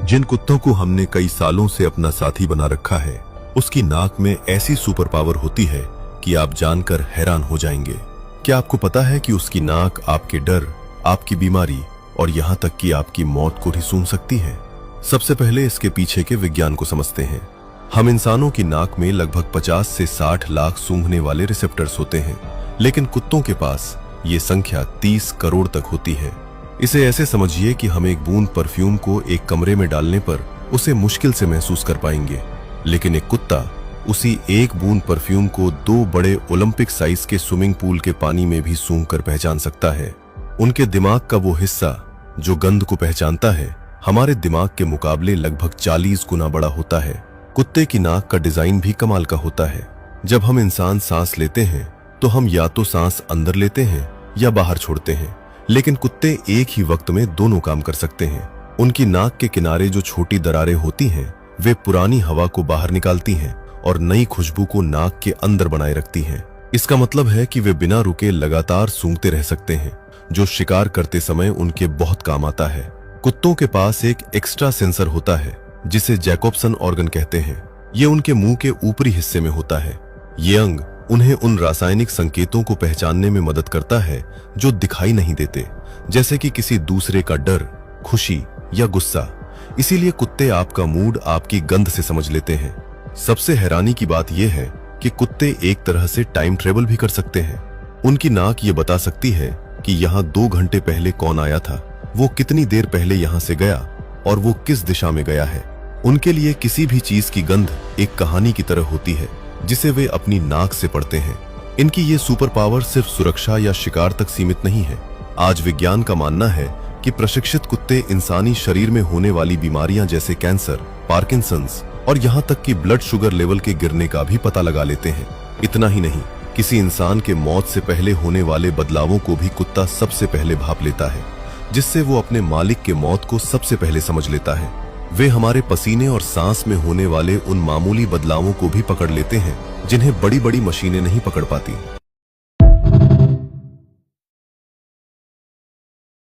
जिन कुत्तों को हमने कई सालों से अपना साथी बना रखा है, उसकी नाक में ऐसी सुपर पावर होती है कि आप जानकर हैरान हो जाएंगे। क्या आपको पता है कि उसकी नाक आपके डर, आपकी बीमारी और यहाँ तक कि आपकी मौत को भी सूंघ सकती है? सबसे पहले इसके पीछे के विज्ञान को समझते हैं। हम इंसानों की नाक में लगभग 50 से 60 लाख सूंघने वाले रिसेप्टर्स होते हैं, लेकिन कुत्तों के पास ये संख्या 30 करोड़ तक होती है। इसे ऐसे समझिए कि हम एक बूंद परफ्यूम को एक कमरे में डालने पर उसे मुश्किल से महसूस कर पाएंगे, लेकिन एक कुत्ता उसी एक बूंद परफ्यूम को 2 बड़े ओलंपिक साइज के स्विमिंग पूल के पानी में भी सूंघ कर पहचान सकता है। उनके दिमाग का वो हिस्सा जो गंध को पहचानता है, हमारे दिमाग के मुकाबले लगभग 40 गुना बड़ा होता है। कुत्ते की नाक का डिजाइन भी कमाल का होता है। जब हम इंसान सांस लेते हैं तो हम या तो सांस अंदर लेते हैं या बाहर छोड़ते हैं, लेकिन कुत्ते एक ही वक्त में दोनों काम कर सकते हैं। उनकी नाक के किनारे जो छोटी दरारें होती हैं, वे पुरानी हवा को बाहर निकालती हैं और नई खुशबू को नाक के अंदर बनाए रखती हैं। इसका मतलब है कि वे बिना रुके लगातार सूंघते रह सकते हैं, जो शिकार करते समय उनके बहुत काम आता है। कुत्तों के पास एक एक्स्ट्रा सेंसर होता है जिसे जैकोब्सन ऑर्गन कहते हैं। ये उनके मुंह के ऊपरी हिस्से में होता है। ये अंग उन्हें उन रासायनिक संकेतों को पहचानने में मदद करता है जो दिखाई नहीं देते, जैसे कि किसी दूसरे का डर, खुशी या गुस्सा। इसीलिए कुत्ते आपका मूड आपकी गंध से समझ लेते हैं। सबसे हैरानी की बात यह है कि कुत्ते एक तरह से टाइम ट्रेवल भी कर सकते हैं। उनकी नाक ये बता सकती है कि यहाँ 2 घंटे पहले कौन आया था, वो कितनी देर पहले यहाँ से गया और वो किस दिशा में गया है। उनके लिए किसी भी चीज की गंध एक कहानी की तरह होती है जिसे वे अपनी नाक से पढ़ते हैं। इनकी ये सुपर पावर सिर्फ सुरक्षा या शिकार तक सीमित नहीं है। आज विज्ञान का मानना है कि प्रशिक्षित कुत्ते इंसानी शरीर में होने वाली बीमारियां जैसे कैंसर, पार्किंसंस और यहाँ तक कि ब्लड शुगर लेवल के गिरने का भी पता लगा लेते हैं। इतना ही नहीं, किसी इंसान के मौत से पहले होने वाले बदलावों को भी कुत्ता सबसे पहले भांप लेता है, जिससे वो अपने मालिक के मौत को सबसे पहले समझ लेता है। वे हमारे पसीने और सांस में होने वाले उन मामूली बदलावों को भी पकड़ लेते हैं जिन्हें बड़ी बड़ी मशीनें नहीं पकड़ पाती।